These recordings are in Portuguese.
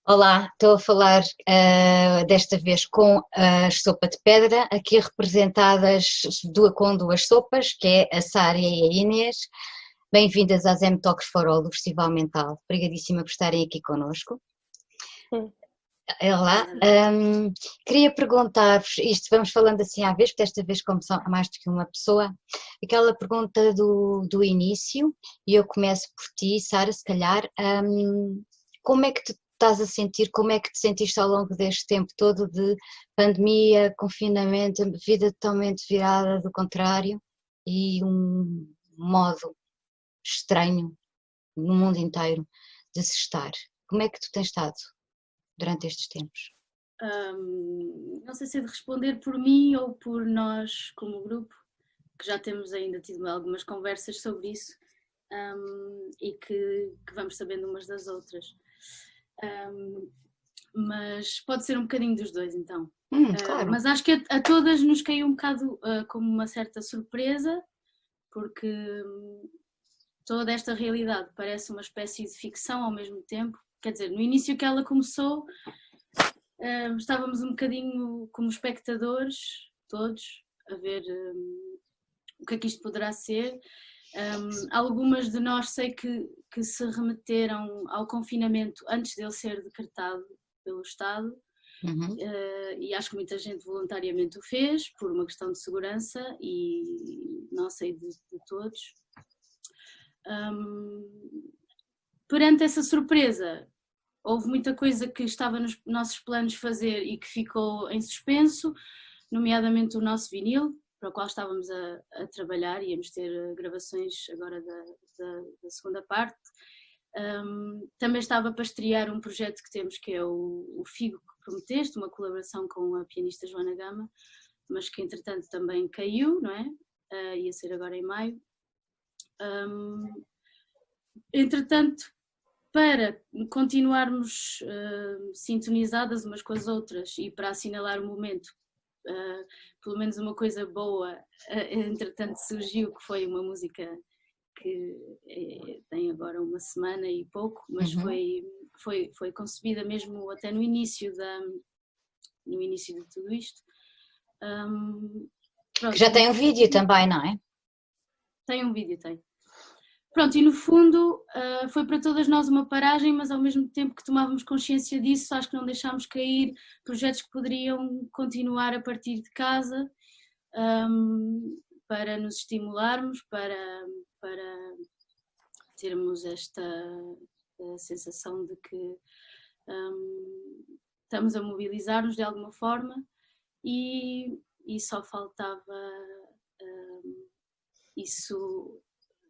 Olá, estou a falar desta vez com a sopa de pedra, aqui representadas com duas sopas, que é a Sária e a Inês. Bem-vindas à Zem Talks for All do Festival Mental. Obrigadíssima por estarem aqui connosco. Sim. Olá, queria perguntar-vos, isto vamos falando assim à vez, porque desta vez como são mais do que uma pessoa, aquela pergunta do início, e eu começo por ti, Sara, se calhar, como é que te estás a sentir, como é que te sentiste ao longo deste tempo todo de pandemia, confinamento, vida totalmente virada do contrário e um modo estranho no mundo inteiro de se estar? Como é que tu tens estado durante estes tempos? Não sei se é de responder por mim ou por nós como grupo, que já temos ainda tido algumas conversas sobre isso, e que vamos sabendo umas das outras. Mas pode ser um bocadinho dos dois então. Claro. Mas acho que a todas nos caiu um bocado como uma certa surpresa, porque toda esta realidade parece uma espécie de ficção ao mesmo tempo. Quer dizer, no início que ela começou, estávamos um bocadinho como espectadores, todos, a ver o que é que isto poderá ser. Algumas de nós sei que se remeteram ao confinamento antes dele ser decretado pelo Estado. E acho que muita gente voluntariamente o fez por uma questão de segurança e não sei de todos. Perante essa surpresa, houve muita coisa que estava nos nossos planos fazer e que ficou em suspenso, nomeadamente o nosso vinil, para o qual estávamos a trabalhar, íamos ter gravações agora da segunda parte. Também estava para estrear um projeto que temos, que é o Figo que Prometeste, uma colaboração com a pianista Joana Gama, mas que entretanto também caiu, não é? Ia ser agora em maio. Entretanto, para continuarmos sintonizadas umas com as outras e para assinalar o momento, pelo menos uma coisa boa, entretanto surgiu, que foi uma música que tem agora uma semana e pouco, mas foi concebida mesmo até no início de tudo isto. Pronto, já tem um vídeo também, não é? Tem um vídeo, tem. Pronto, e no fundo foi para todas nós uma paragem, mas ao mesmo tempo que tomávamos consciência disso, acho que não deixámos cair projetos que poderiam continuar a partir de casa, para nos estimularmos, para termos esta sensação de que estamos a mobilizar-nos de alguma forma e só faltava isso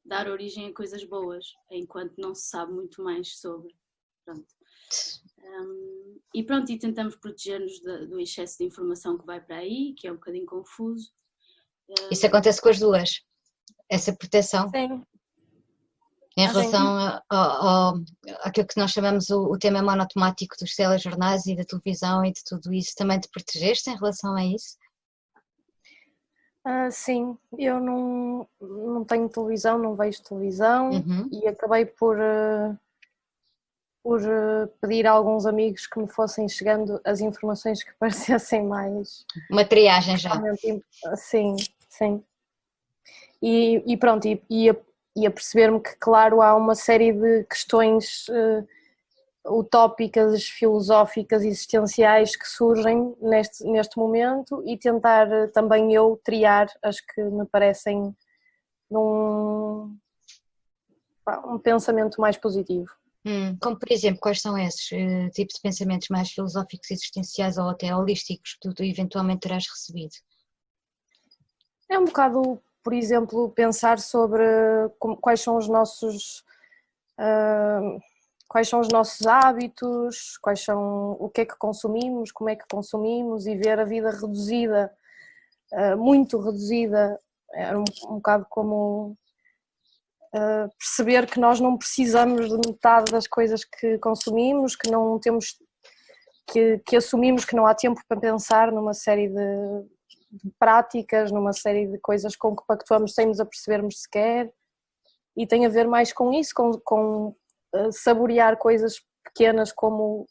dar origem a coisas boas, enquanto não se sabe muito mais sobre. Pronto. E tentamos proteger-nos do excesso de informação que vai para aí, que é um bocadinho confuso. Isso acontece com as duas, essa proteção? Sim. Em relação àquilo que nós chamamos o tema monotemático dos telejornais e da televisão e de tudo isso, também te protegeste em relação a isso? Sim, eu não tenho televisão, não vejo televisão e acabei por pedir a alguns amigos que me fossem chegando as informações que parecessem mais... Uma triagem já. Sim, sim. E pronto, e a perceber-me que, claro, há uma série de questões utópicas, filosóficas, existenciais que surgem neste momento e tentar também eu triar as que me parecem um pensamento mais positivo. Como por exemplo, quais são esses tipos de pensamentos mais filosóficos, existenciais ou até holísticos que tu eventualmente terás recebido? É um bocado, por exemplo, pensar sobre quais são os nossos hábitos, o que é que consumimos, como é que consumimos e ver a vida reduzida, muito reduzida, era um bocado como perceber que nós não precisamos de metade das coisas que consumimos, que não temos, que assumimos que não há tempo para pensar numa série de práticas, numa série de coisas com que pactuamos sem nos apercebermos sequer, e tem a ver mais com isso, com saborear coisas pequenas como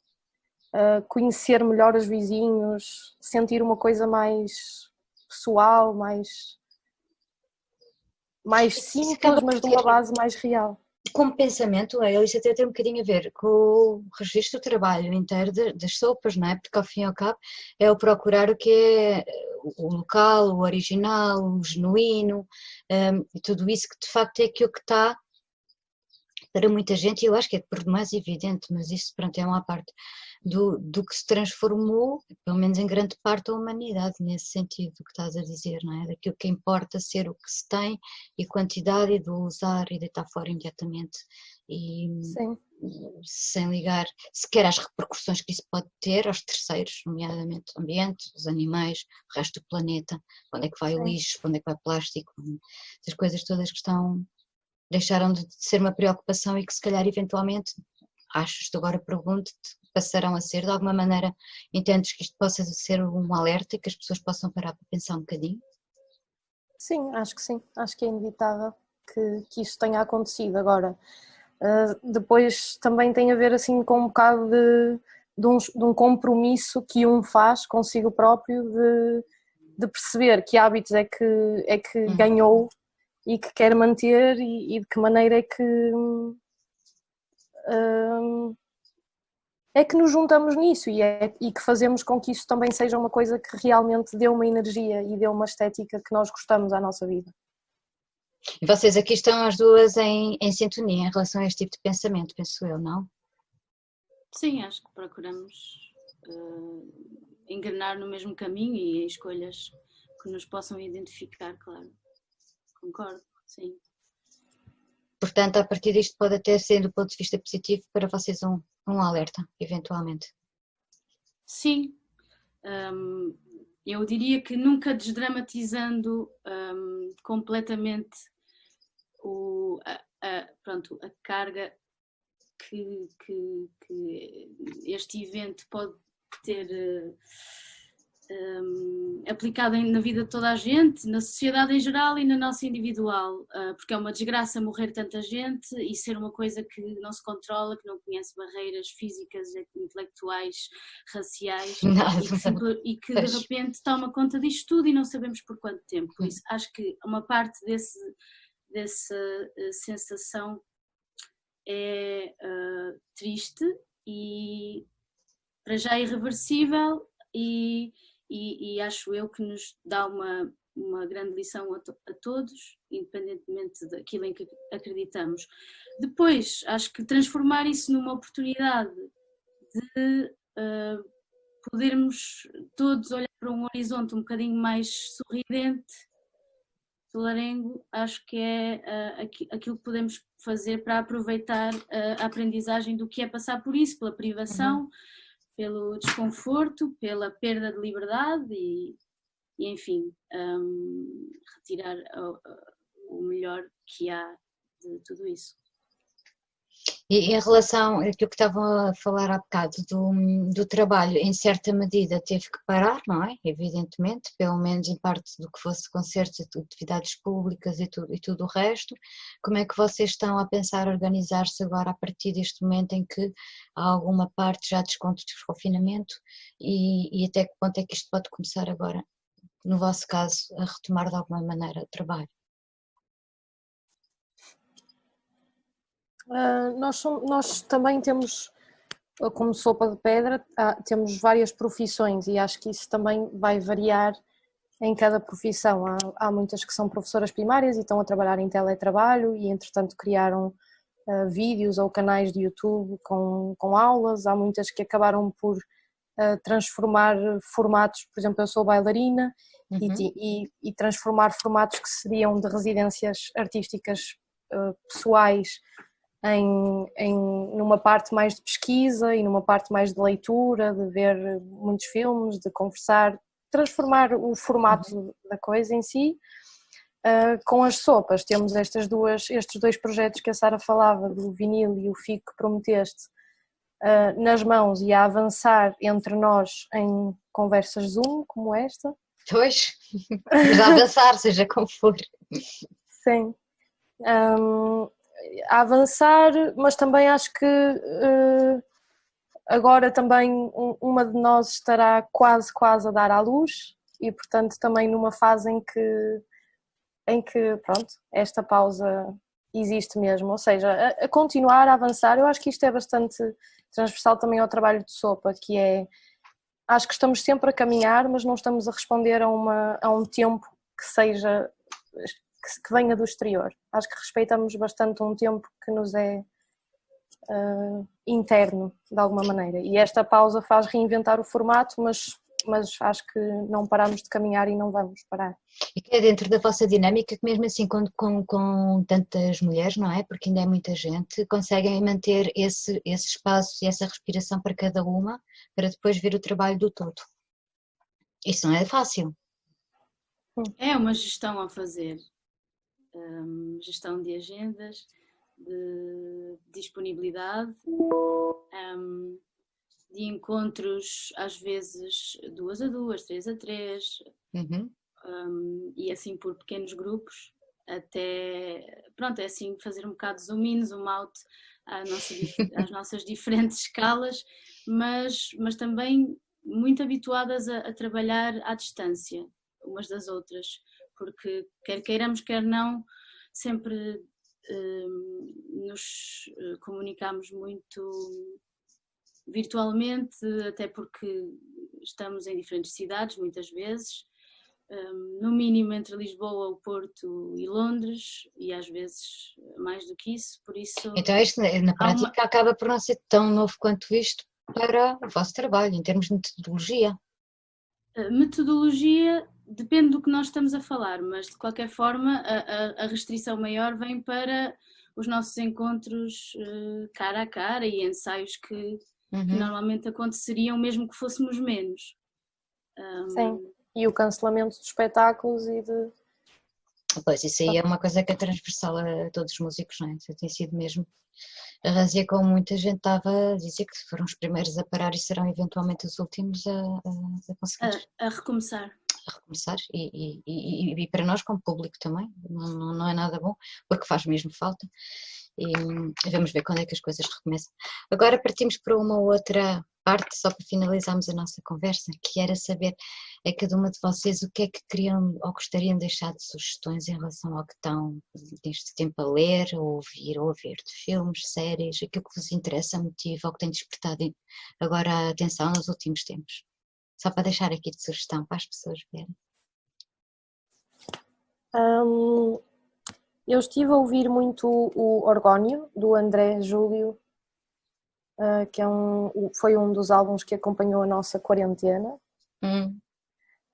conhecer melhor os vizinhos, sentir uma coisa mais pessoal, mais Isso acaba simples, mas por de uma ter, base mais real. como pensamento, isso até tem um bocadinho a ver com o registro do trabalho inteiro das sopas, não é? Porque ao fim e ao cabo é o procurar o que é o local, o original, o genuíno, e tudo isso que de facto é aquilo que está para muita gente, e eu acho que é por demais evidente, mas isso pronto é uma parte do que se transformou, pelo menos em grande parte, a humanidade, nesse sentido que estás a dizer, não é? Daquilo que importa ser o que se tem e quantidade e de usar e deitar fora imediatamente e Sim, sem ligar sequer às repercussões que isso pode ter aos terceiros, nomeadamente o ambiente, os animais, o resto do planeta, onde é que vai o sim. lixo, onde é que vai o plástico, essas coisas todas que estão deixaram de ser uma preocupação e que se calhar eventualmente, achas-te agora pergunto-te, passarão a ser de alguma maneira, entendes que isto possa ser um alerta e que as pessoas possam parar para pensar um bocadinho? Sim, acho que é inevitável que isso tenha acontecido. Agora, depois também tem a ver assim com um bocado de um compromisso que faz consigo próprio de perceber que hábitos é que ganhou e que quer manter e de que maneira é que nos juntamos nisso e que fazemos com que isso também seja uma coisa que realmente dê uma energia e dê uma estética que nós gostamos à nossa vida. E vocês aqui estão as duas em sintonia em relação a este tipo de pensamento, penso eu, não? Sim, acho que procuramos engrenar no mesmo caminho e em escolhas que nos possam identificar, claro. Concordo, sim. Portanto, a partir disto pode até ser, do ponto de vista positivo, para vocês um alerta, eventualmente. Sim, eu diria que nunca desdramatizando completamente pronto, a carga que este evento pode ter aplicado na vida de toda a gente, na sociedade em geral e na nossa individual, porque é uma desgraça morrer tanta gente e ser uma coisa que não se controla, que não conhece barreiras físicas, intelectuais, raciais e que de repente toma conta disto tudo e não sabemos por quanto tempo. Por isso acho que uma parte dessa sensação é triste e para já irreversível e acho eu que nos dá uma grande lição a todos, independentemente daquilo em que acreditamos. Depois, acho que transformar isso numa oportunidade de podermos todos olhar para um horizonte um bocadinho mais sorridente, solarengo, acho que é aquilo que podemos fazer para aproveitar a aprendizagem do que é passar por isso, pela privação, pelo desconforto, pela perda de liberdade e enfim, retirar o melhor que há de tudo isso. E em relação àquilo que estavam a falar há bocado do trabalho, em certa medida teve que parar, não é? Evidentemente, pelo menos em parte do que fosse concertos, atividades públicas e tudo o resto. Como é que vocês estão a pensar organizar-se agora a partir deste momento em que há alguma parte já de desconfinamento e até que ponto é que isto pode começar agora, no vosso caso, a retomar de alguma maneira o trabalho? Nós também temos, como Sopa de Pedra, temos várias profissões e acho que isso também vai variar em cada profissão. Há muitas que são professoras primárias e estão a trabalhar em teletrabalho e entretanto criaram vídeos ou canais de YouTube com aulas. Há muitas que acabaram por transformar formatos, por exemplo, eu sou bailarina e transformar formatos que seriam de residências artísticas pessoais numa parte mais de pesquisa e numa parte mais de leitura, de ver muitos filmes, de conversar, transformar o formato da coisa em si. Com as sopas temos estes dois projetos que a Sara falava, do vinil e o FIC que prometeste, nas mãos e a avançar entre nós em conversas Zoom como esta. Pois, mas a avançar, seja como for. Sim. A avançar, mas também acho que agora também uma de nós estará quase a dar à luz e, portanto, também numa fase em que pronto, esta pausa existe mesmo, ou seja, a continuar a avançar. Eu acho que isto é bastante transversal também ao trabalho de Sopa, que é, acho que estamos sempre a caminhar, mas não estamos a responder a um tempo que seja, que venha do exterior. Acho que respeitamos bastante um tempo que nos é interno, de alguma maneira, e esta pausa faz reinventar o formato, mas acho que não paramos de caminhar e não vamos parar. E que é dentro da vossa dinâmica que mesmo assim com tantas mulheres, não é? Porque ainda é muita gente, conseguem manter esse espaço e essa respiração para cada uma, para depois ver o trabalho do todo. Isso não é fácil. É uma gestão a fazer, gestão de agendas, de disponibilidade, de encontros às vezes 2 a 2, 3 a 3, e assim por pequenos grupos, até, pronto, é assim fazer um bocado de zoom in, zoom out às nossas diferentes escalas, mas também muito habituadas a trabalhar à distância umas das outras, porque quer queiramos, quer não, sempre nos comunicamos muito virtualmente, até porque estamos em diferentes cidades muitas vezes, no mínimo entre Lisboa, o Porto e Londres, e às vezes mais do que isso, por isso... Então isto na prática acaba por não ser tão novo quanto isto para o vosso trabalho, em termos de metodologia. Metodologia depende do que nós estamos a falar, mas de qualquer forma a restrição maior vem para os nossos encontros cara a cara e ensaios que normalmente aconteceriam mesmo que fôssemos menos. Sim, e o cancelamento de espetáculos e de... Pois, isso aí é uma coisa que é transversal a todos os músicos, não é? Isso tem sido mesmo a razão como muita gente estava a dizer que foram os primeiros a parar e serão eventualmente os últimos a conseguir. A recomeçar. A recomeçar e para nós como público também, não é nada bom, porque faz mesmo falta. E vamos ver quando é que as coisas recomeçam. Agora partimos para uma outra parte, só para finalizarmos a nossa conversa, que era saber a cada uma de vocês o que é que queriam ou gostariam de deixar de sugestões em relação ao que estão neste tempo a ler, ou ouvir, ou a ver de filmes, séries, aquilo que vos interessa, motiva, ou que tem despertado agora a atenção nos últimos tempos. Só para deixar aqui de sugestão para as pessoas verem. Eu estive a ouvir muito o Orgónio, do André Júlio, que foi um dos álbuns que acompanhou a nossa quarentena.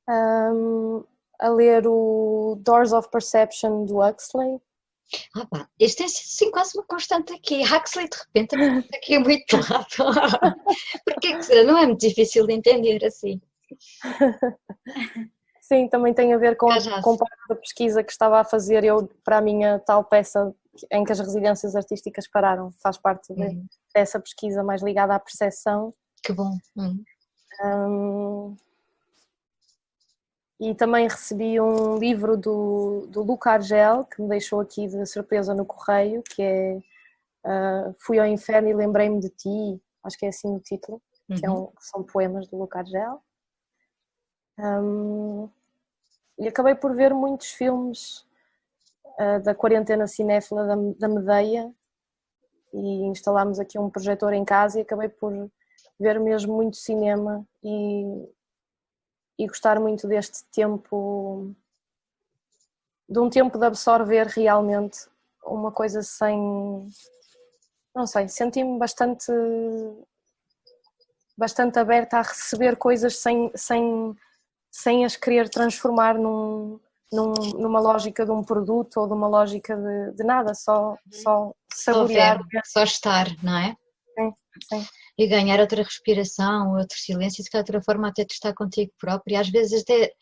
A ler o Doors of Perception, do Huxley. Este tem sido assim, quase uma constante aqui. Huxley de repente aparece aqui a muito lado. Porque que será? Não é muito difícil de entender assim. Sim, também tem a ver com parte da pesquisa que estava a fazer eu para a minha tal peça em que as residências artísticas pararam. Faz parte dessa pesquisa mais ligada à percepção. Que bom. E também recebi um livro do Luca Argel, que me deixou aqui de surpresa no correio, que é Fui ao Inferno e Lembrei-me de Ti, acho que é assim o título, que são poemas do Luca Argel. E acabei por ver muitos filmes da quarentena cinéfila da Medeia, e instalámos aqui um projetor em casa e acabei por ver mesmo muito cinema e gostar muito deste tempo, de um tempo de absorver realmente uma coisa sem, não sei, senti-me bastante aberta a receber coisas sem as querer transformar numa lógica de um produto ou de uma lógica de nada, só saborear. Só estar, não é? Sim. E ganhar outra respiração, outro silêncio, de outra forma até de estar contigo próprio. E às vezes até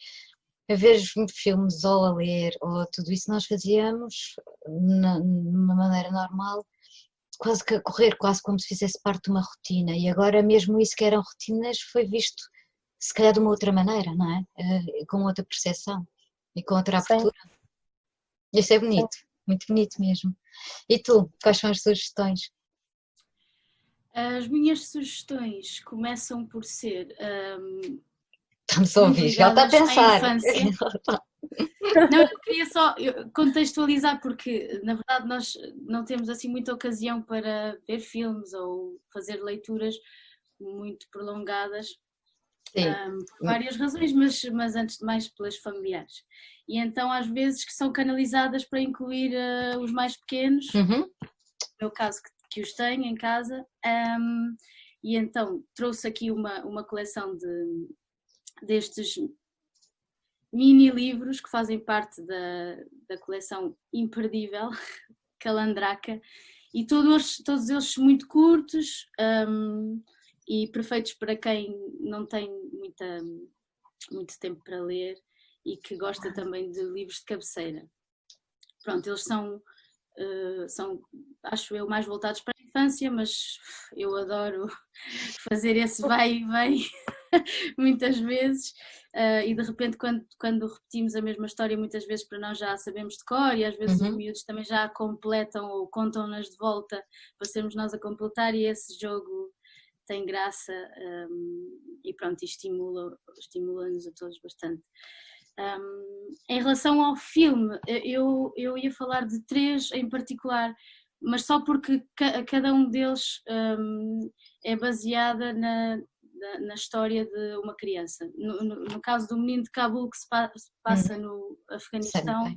a ver filmes ou a ler, ou tudo isso nós fazíamos numa maneira normal, quase que a correr, quase como se fizesse parte de uma rotina. E agora mesmo isso que eram rotinas foi visto se calhar de uma outra maneira, não é? Com outra percepção e com outra abertura. Isso é bonito, muito bonito mesmo. E tu, quais são as sugestões? As minhas sugestões começam por ser Estamos a ouvir, já está a ligadas à pensar. infância. Não, eu queria só contextualizar porque, na verdade, nós não temos assim muita ocasião para ver filmes ou fazer leituras muito prolongadas, Sim. por várias razões, mas antes de mais pelas familiares. E então, às vezes, que são canalizadas para incluir os mais pequenos, no meu caso, que os tenho em casa, e então trouxe aqui uma coleção destes mini livros que fazem parte da coleção imperdível Calandraca, e todos eles muito curtos e perfeitos para quem não tem muito tempo para ler e que gosta também de livros de cabeceira. Pronto, eles são, acho eu, mais voltados para a infância, mas eu adoro fazer esse vai e vem muitas vezes, e de repente quando repetimos a mesma história muitas vezes para nós já sabemos de cor, e às vezes os miúdos também já a completam ou contam-nas de volta para sermos nós a completar, e esse jogo tem graça, e pronto, estimula-nos a todos bastante. Em relação ao filme, eu ia falar de 3 em particular, mas só porque cada um deles é baseada na história de uma criança. No caso do Menino de Cabul, que se passa no Afeganistão,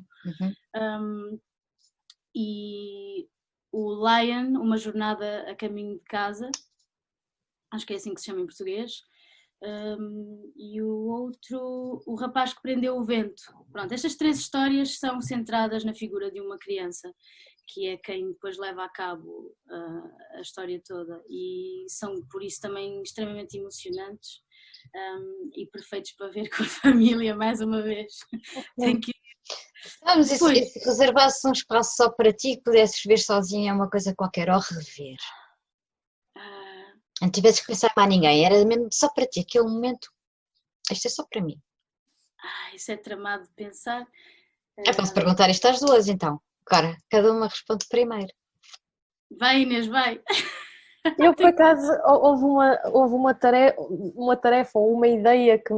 e o Lion, Uma Jornada a Caminho de Casa, acho que é assim que se chama em português, e o outro, O Rapaz que Prendeu o Vento. Pronto, estas 3 histórias são centradas na figura de uma criança, que é quem depois leva a cabo a história toda, e são por isso também extremamente emocionantes, e perfeitos para ver com a família, mais uma vez. Tem que... Mas se reservasse um espaço só para ti, que pudesses ver sozinha uma coisa qualquer, ou rever, não tivesses que pensar para ninguém, era mesmo só para ti, aquele momento, isto é só para mim. Isso é tramado de pensar. Posso perguntar isto às duas então, cara, cada uma responde primeiro. Vai, Inês, vai! Eu, por acaso, houve uma tarefa ou uma ideia que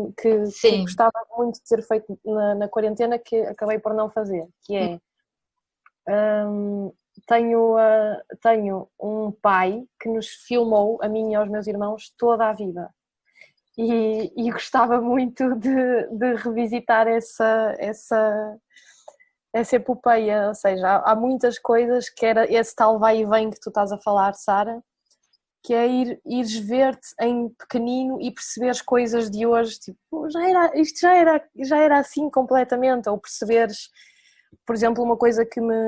gostava muito de ter feito na quarentena, que acabei por não fazer, que é, tenho um pai que nos filmou, a mim e aos meus irmãos, toda a vida, e gostava muito de revisitar essa epopeia, ou seja, há muitas coisas que era esse tal vai e vem que tu estás a falar, Sara, que é ires ver-te em pequenino e perceberes coisas de hoje, tipo, isto já era assim completamente, ou perceberes, por exemplo, uma coisa que me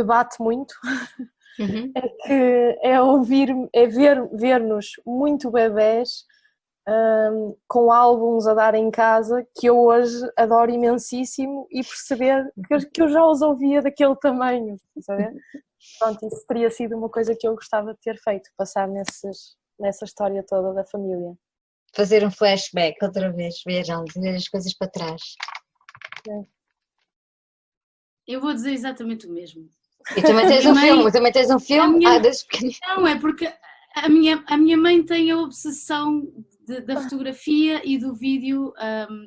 bate muito, ver-nos muito bebés, com álbuns a dar em casa, que eu hoje adoro imensíssimo, e perceber que eu já os ouvia daquele tamanho, sabe? Pronto, isso teria sido uma coisa que eu gostava de ter feito, passar nessa história toda da família. Fazer um flashback outra vez, ver as coisas para trás. Eu vou dizer exatamente o mesmo. E também tens um filme? Não, é porque a minha mãe tem a obsessão da fotografia e do vídeo,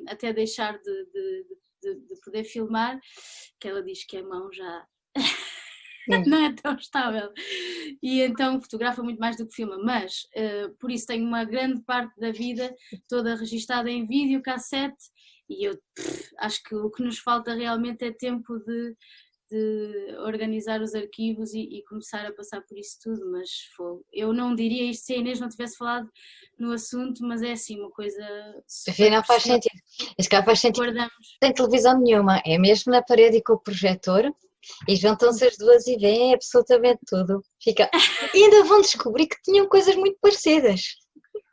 até deixar de poder filmar, que ela diz que a mão já não é tão estável, e então fotografa muito mais do que filma, mas por isso tenho uma grande parte da vida toda registada em vídeo, cassete, e eu acho que o que nos falta realmente é tempo de organizar os arquivos e começar a passar por isso tudo, mas eu não diria isto se a Inês não tivesse falado no assunto, mas é assim uma coisa... Afinal faz sentido. Isso cá faz sentido. Não tem televisão nenhuma, é mesmo na parede e com o projetor, e juntam-se as duas e veem absolutamente tudo. E ainda vão descobrir que tinham coisas muito parecidas.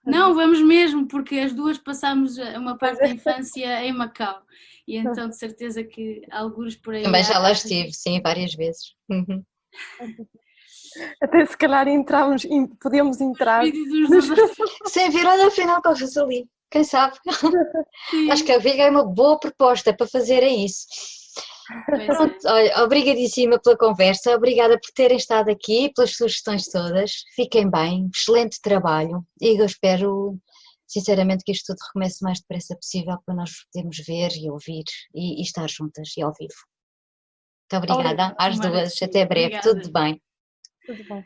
Não, vamos mesmo, porque as duas passámos uma parte da infância em Macau, e então de certeza que alguns por aí... Também já lá estive, sim, várias vezes. Até se calhar podemos entrar... Sem ver, olha, afinal corres ali, quem sabe? Sim. Acho que a Viga é uma boa proposta para fazerem isso. Pois é. Pronto, olha, obrigadíssima pela conversa, obrigada por terem estado aqui, pelas sugestões todas. Fiquem bem, excelente trabalho e eu espero sinceramente que isto tudo recomece o mais depressa possível para nós podermos ver e ouvir e estar juntas e ao vivo. Muito obrigada, às Tomara que duas, sim. até breve, Obrigada. tudo bem. Tudo bom.